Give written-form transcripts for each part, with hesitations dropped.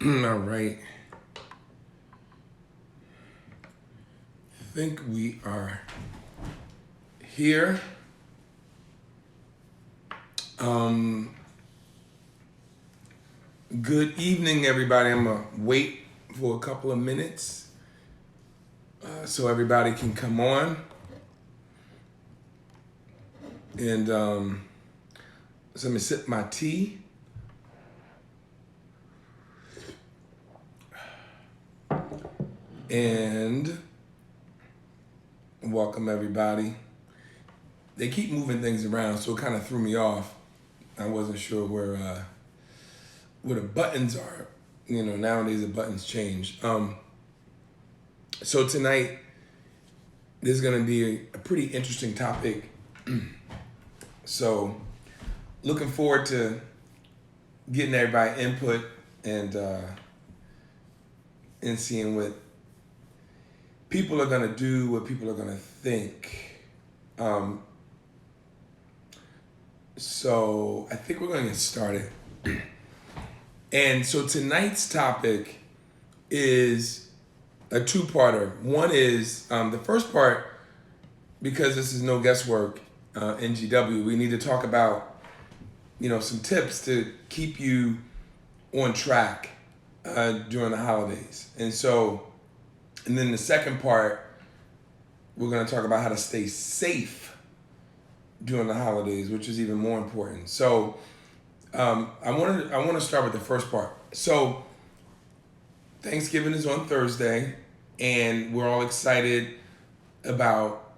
All right. I think we are here. Good evening, everybody. I'm going to wait for a couple of minutes so everybody can come on. And so let me sip my tea. And welcome, everybody. They keep moving things around, so it kind of threw me off. I wasn't sure where the buttons are. You know, nowadays the buttons change. So tonight, there's going to be a pretty interesting topic. So, looking forward to getting everybody input and seeing what people are going to do, what people are going to think. So I think we're going to get started. And so tonight's topic is a two-parter. One is the first part, because this is no guesswork, NGW, we need to talk about, some tips to keep you on track during the holidays. And then the second part, we're going to talk about how to stay safe during the holidays, which is even more important. So I want to start with the first part. So Thanksgiving is on Thursday, and we're all excited about,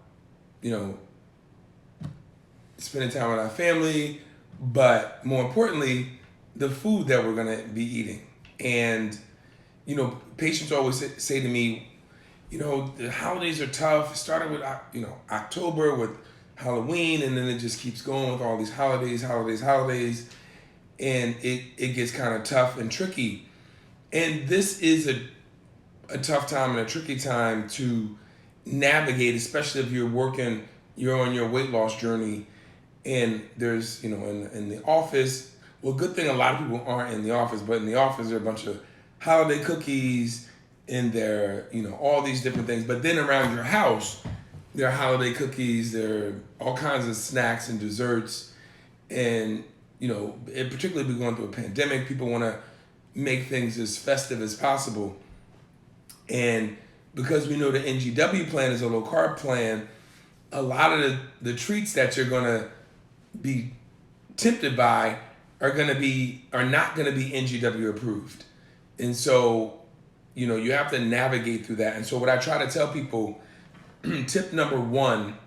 spending time with our family, but more importantly, the food that we're going to be eating. And, patients always say to me, the holidays are tough. It started with, October with Halloween, and then it just keeps going with all these holidays. And it gets kind of tough and tricky. And this is a tough time and a tricky time to navigate, especially if you're on your weight loss journey, and there's, in the office, well, good thing a lot of people aren't in the office, but in the office there are a bunch of holiday cookies and there, all these different things. But then around your house, there are holiday cookies, there are all kinds of snacks and desserts. And, particularly we're going through a pandemic, people want to make things as festive as possible. And because we know the NGW plan is a low carb plan, a lot of the treats that you're going to be tempted by are not going to be NGW approved. And so, you have to navigate through that. And so what I try to tell people, tip number one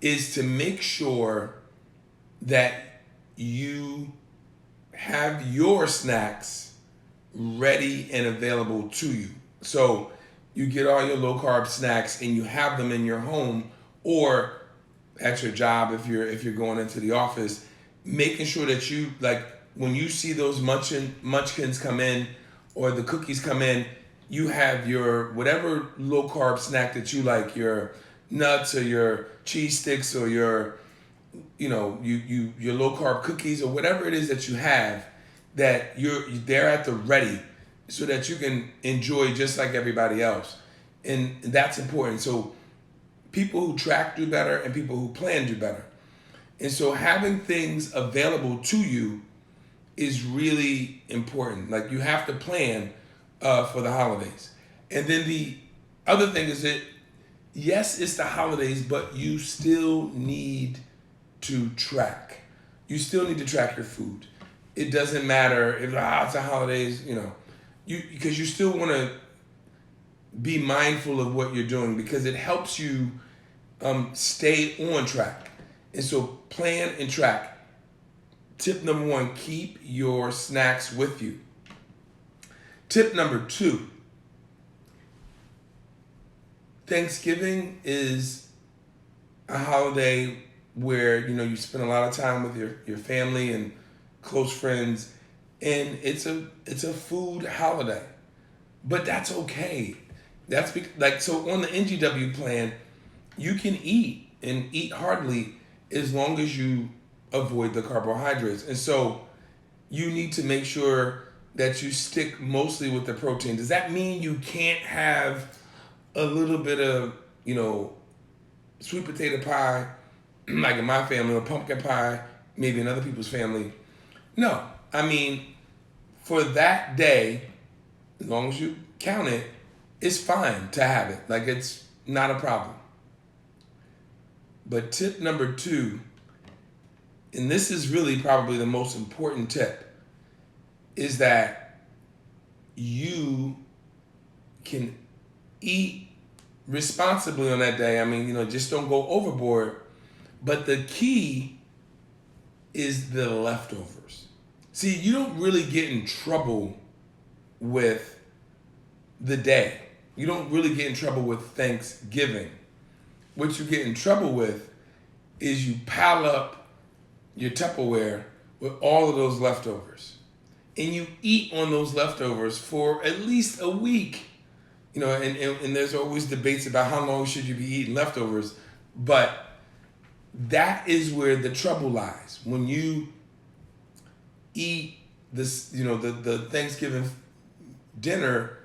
is to make sure that you have your snacks ready and available to you. So you get all your low carb snacks and you have them in your home or at your job if you're going into the office, making sure that you, like, when you see those munchkins come in or the cookies come in, you have your whatever low carb snack that you like, your nuts or your cheese sticks or your your low carb cookies or whatever it is that you have, that they're at the ready so that you can enjoy just like everybody else. And that's important. So people who track do better and people who plan do better. And so having things available to you is really important. Like, you have to plan for the holidays. And then the other thing is that, yes, it's the holidays, but you still need to track. You still need to track your food. It doesn't matter if it's the holidays, because you still want to be mindful of what you're doing because it helps you stay on track. And so plan and track. Tip number one, keep your snacks with you. Tip number two, Thanksgiving is a holiday where, you spend a lot of time with your family and close friends, and it's a food holiday. But that's okay. So on the NGW plan, you can eat and eat heartily as long as you avoid the carbohydrates. And so you need to make sure that you stick mostly with the protein. Does that mean you can't have a little bit of, sweet potato pie, like in my family, or pumpkin pie, maybe in other people's family? No. I mean, for that day, as long as you count it, it's fine to have it. Like, it's not a problem. But tip number 2, and this is really probably the most important tip, is that you can eat responsibly on that day. I mean, just don't go overboard. But the key is the leftovers. See, you don't really get in trouble with the day. You don't really get in trouble with Thanksgiving. What you get in trouble with is you pile up your Tupperware with all of those leftovers. And you eat on those leftovers for at least a week. And there's always debates about how long should you be eating leftovers. But that is where the trouble lies. When you eat this, the Thanksgiving dinner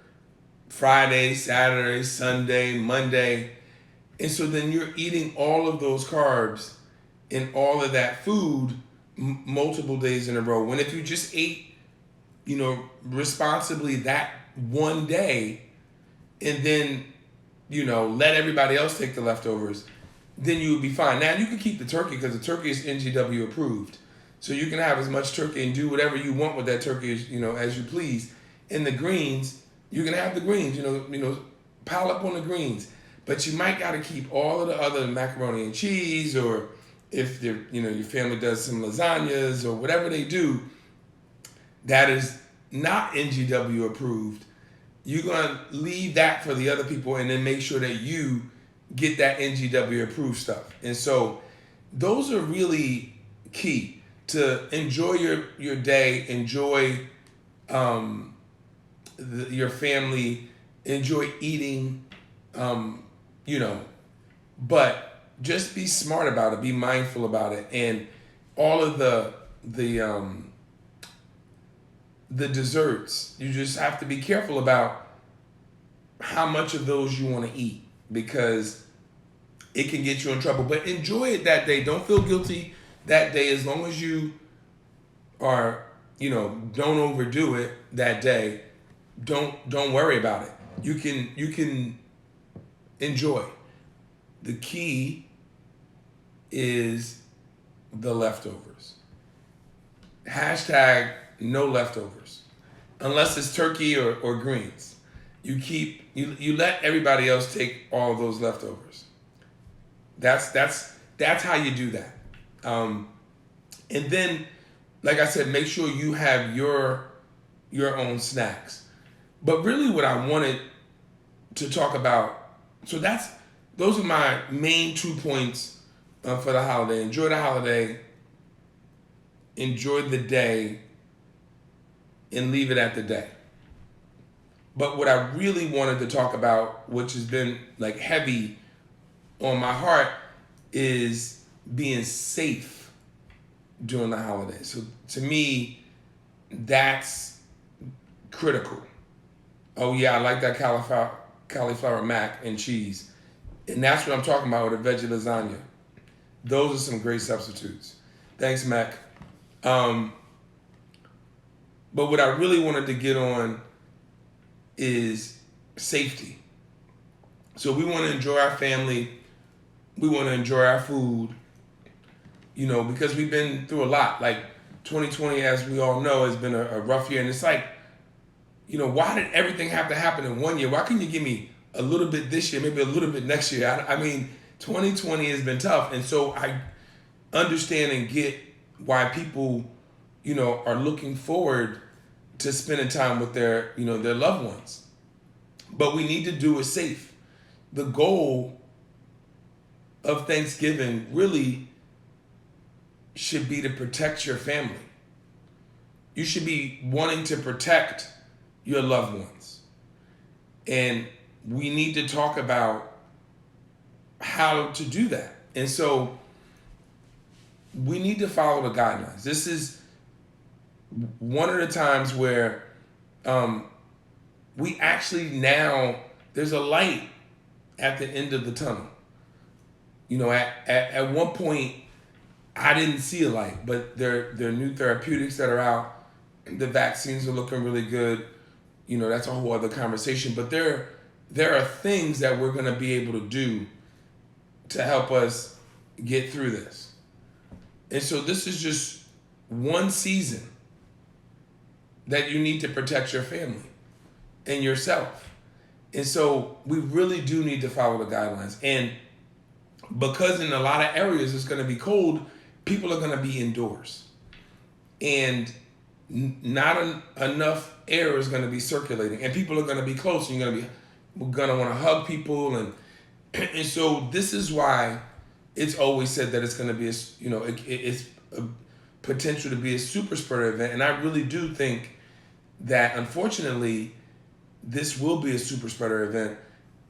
Friday, Saturday, Sunday, Monday, and so then you're eating all of those carbs and all of that food multiple days in a row. When if you just ate, responsibly that one day, and then, let everybody else take the leftovers, then you would be fine. Now, you can keep the turkey because the turkey is NGW approved. So you can have as much turkey and do whatever you want with that turkey, as you please. In the greens, you can have the greens, pile up on the greens. But you might got to keep all of the other macaroni and cheese, or if your family does some lasagnas or whatever they do that is not NGW approved, you're going to leave that for the other people and then make sure that you get that NGW approved stuff. And so those are really key to enjoy your day, enjoy your family, enjoy eating, but just be smart about it, be mindful about it. And all of the desserts, you just have to be careful about how much of those you want to eat, because it can get you in trouble. But enjoy it that day. Don't feel guilty that day, as long as you are, don't overdo it that day. Don't worry about it. You can enjoy. The key is the leftovers. Hashtag no leftovers, unless it's turkey or greens. You let everybody else take all of those leftovers. That's how you do that. And then, like I said, make sure you have your own snacks. But really, what I wanted to talk about, those are my main 2 points for the holiday. Enjoy the holiday, enjoy the day, and leave it at the day. But what I really wanted to talk about, which has been like heavy on my heart, is being safe during the holidays. So to me, that's critical. Oh yeah, I like that cauliflower mac and cheese. And that's what I'm talking about with a veggie lasagna. Those are some great substitutes. Thanks, Mac. But what I really wanted to get on is safety. So we want to enjoy our family. We want to enjoy our food, because we've been through a lot. Like 2020, as we all know, has been a rough year. And it's like, why did everything have to happen in one year? Why couldn't you give me a little bit this year, maybe a little bit next year? I mean, 2020 has been tough. And so I understand and get why people, are looking forward to spending time with their loved ones. But we need to do it safe. The goal of Thanksgiving really should be to protect your family. You should be wanting to protect your loved ones. And we need to talk about how to do that. And so we need to follow the guidelines. This is one of the times where um, we actually now, there's a light at the end of the tunnel. You know, at one point, I didn't see a light, but there are new therapeutics that are out. The vaccines are looking really good. You know, that's a whole other conversation. But there are things that we're going to be able to do to help us get through this. And so this is just one season that you need to protect your family and yourself. And so we really do need to follow the guidelines. And because in a lot of areas it's going to be cold, people are going to be indoors. And not enough air is going to be circulating. And people are going to be close. And we're going to want to hug people. And so this is why it's always said that it's going to be, it's a potential to be a super spreader event. And I really do think that, unfortunately, this will be a super spreader event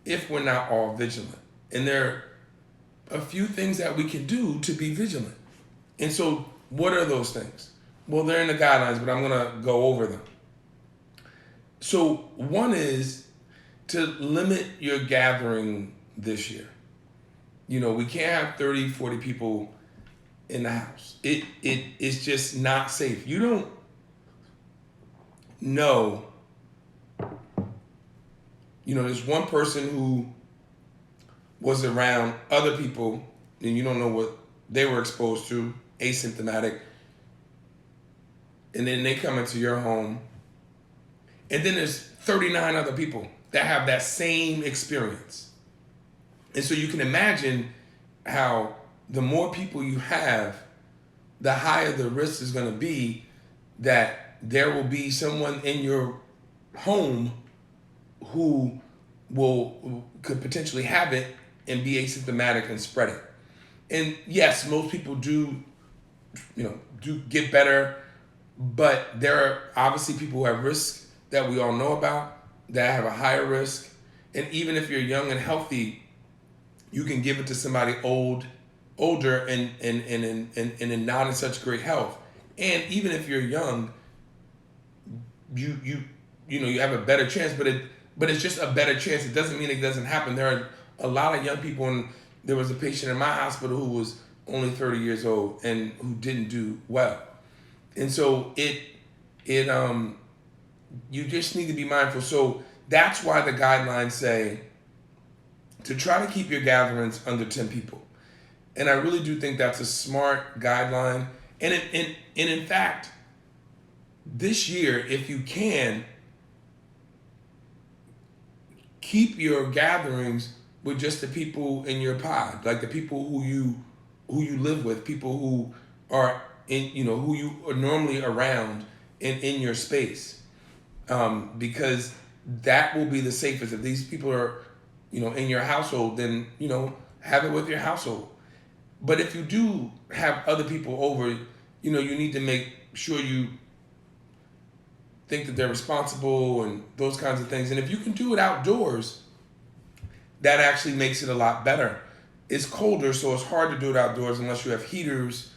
if we're not all vigilant. And there are a few things that we can do to be vigilant. And so what are those things? Well, they're in the guidelines, but I'm going to go over them. So one is to limit your gathering this year. You know, we can't have 30, 40 people in the house. It's just not safe. You don't know. You know, there's one person who was around other people and you don't know what they were exposed to, asymptomatic. And then they come into your home. And then there's 39 other people that have that same experience. And so you can imagine how the more people you have, the higher the risk is going to be that there will be someone in your home who could potentially have it and be asymptomatic and spread it. And yes, most people do get better, but there are obviously people who have risks that we all know about that have a higher risk. And even if you're young and healthy, you can give it to somebody older and not in such great health. And even if you're young, you have a better chance, but it's just a better chance. It doesn't mean it doesn't happen. There are a lot of young people, and there was a patient in my hospital who was only 30 years old and who didn't do well. And so you just need to be mindful. So that's why the guidelines say to try to keep your gatherings under 10 people. And I really do think that's a smart guideline. And in fact, this year, if you can, keep your gatherings with just the people in your pod, like the people who you live with, people who are who you are normally around in your space, because that will be the safest. If these people are, in your household, then have it with your household. But if you do have other people over, you need to make sure you think that they're responsible and those kinds of things. And if you can do it outdoors, that actually makes it a lot better. It's colder, so it's hard to do it outdoors unless you have heaters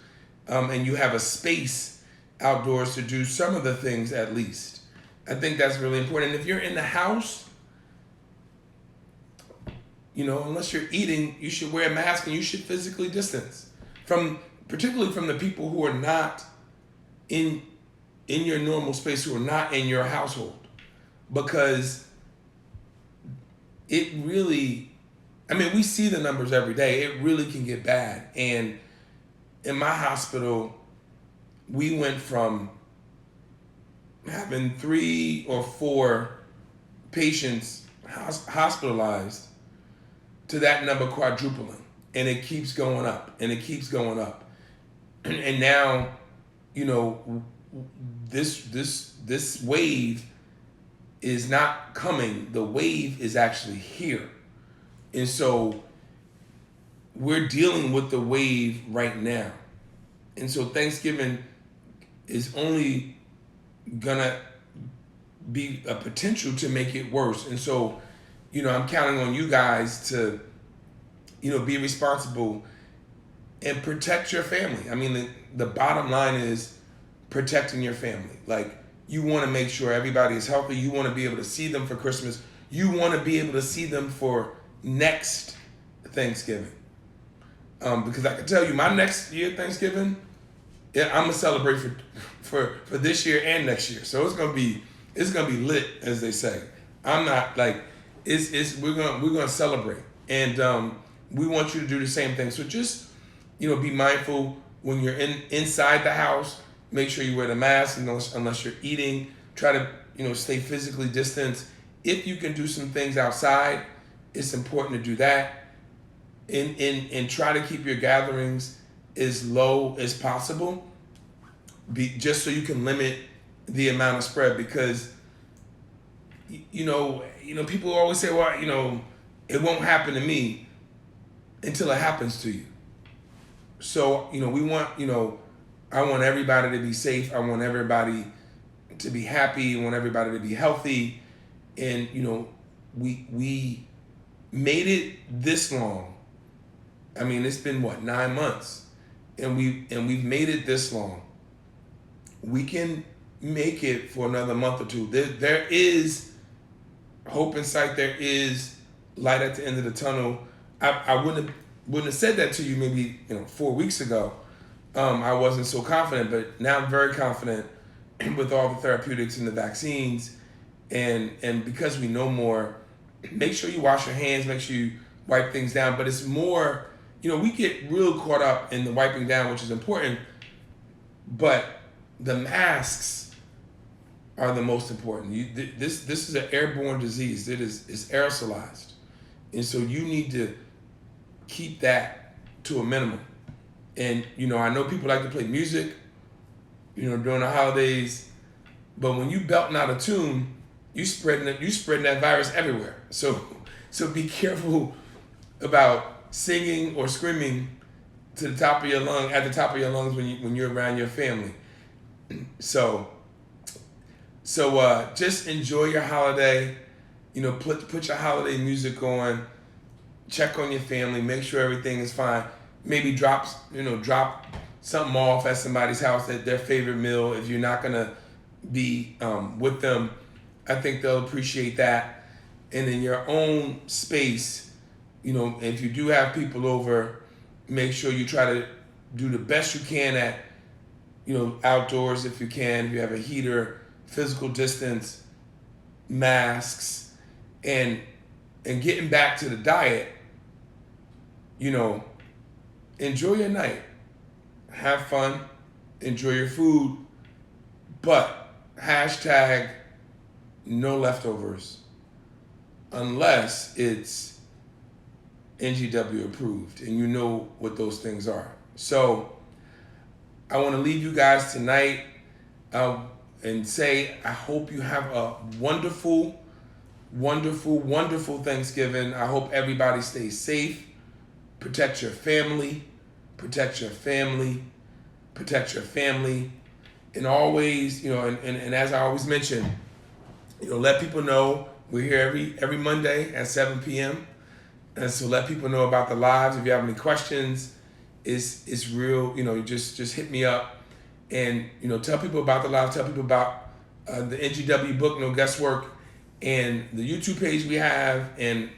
and you have a space outdoors to do some of the things at least. I think that's really important. And if you're in the house, unless you're eating, you should wear a mask and you should physically distance particularly from the people who are not in your normal space, who are not in your household, because it really, we see the numbers every day. It really can get bad. And in my hospital, we went from having 3 or 4 patients hospitalized to that number quadrupling. And it keeps going up and it keeps going up. And now, this wave is not coming. The wave is actually here. And so we're dealing with the wave right now. And so Thanksgiving is only gonna be a potential to make it worse. And so, I'm counting on you guys to, be responsible and protect your family. The bottom line is protecting your family. Like, You want to make sure everybody is healthy. You want to be able to see them for Christmas. You want to be able to see them for next Thanksgiving. Because I can tell you, my next year Thanksgiving, yeah, I'm gonna celebrate for this year and next year. So it's gonna be lit, as they say. I'm not like we're gonna celebrate, and we want you to do the same thing. So just be mindful when you're inside the house. Make sure you wear the mask unless you're eating. Try to stay physically distanced. If you can do some things outside, it's important to do that. And try to keep your gatherings as low as possible, just so you can limit the amount of spread. Because people always say, well, it won't happen to me until it happens to you. So we want I want everybody to be safe. I want everybody to be happy. I want everybody to be healthy. And we made it this long. I mean, it's been 9 months, and we've made it this long. We can make it for another month or two. There is hope in sight. There is light at the end of the tunnel. I wouldn't have said that to you maybe 4 weeks ago. I wasn't so confident, but now I'm very confident with all the therapeutics and the vaccines, and because we know more. Make sure you wash your hands. Make sure you wipe things down. But it's more. We get real caught up in the wiping down, which is important, but the masks are the most important. This is an airborne disease. It's aerosolized, and so you need to keep that to a minimum. And I know people like to play music, during the holidays, but when you belting out a tune, you spreading that virus everywhere. So be careful about singing or screaming at the top of your lungs when you're around your family. So just enjoy your holiday. Put your holiday music on. Check on your family. Make sure everything is fine. Maybe drop something off at somebody's house at their favorite meal. If you're not gonna be with them, I think they'll appreciate that. And in your own space, if you do have people over, make sure you try to do the best you can at, outdoors if you can. If you have a heater, physical distance, masks, and getting back to the diet, enjoy your night. Have fun. Enjoy your food. But hashtag no leftovers unless it's NGW approved, and you know what those things are. So I want to leave you guys tonight and say I hope you have a wonderful, wonderful, wonderful Thanksgiving. I hope everybody stays safe. Protect your family. Protect your family. Protect your family. And always, and as I always mention, let people know we're here every Monday at 7 p.m. And so let people know about the lives. If you have any questions, it's real. Just hit me up, and tell people about the lives. Tell people about the NGW book, No Guesswork, and the YouTube page we have. And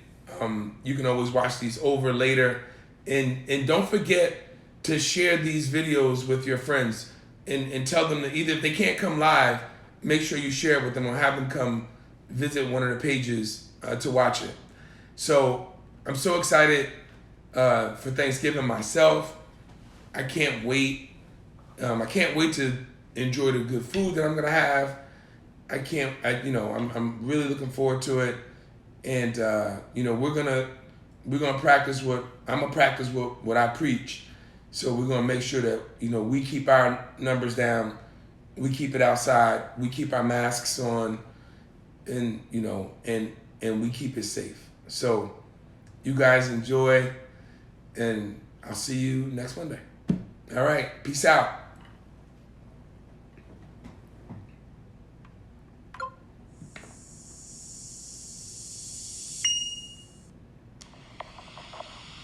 you can always watch these over later. And don't forget to share these videos with your friends, and tell them that either if they can't come live, make sure you share it with them, or have them come visit one of the pages to watch it. So I'm so excited for Thanksgiving myself. I can't wait. I can't wait to enjoy the good food that I'm gonna have. I'm really looking forward to it. And we're gonna practice what I preach. So we're gonna make sure that we keep our numbers down, we keep it outside, we keep our masks on, and we keep it safe. So you guys enjoy, and I'll see you next Monday. All right, peace out.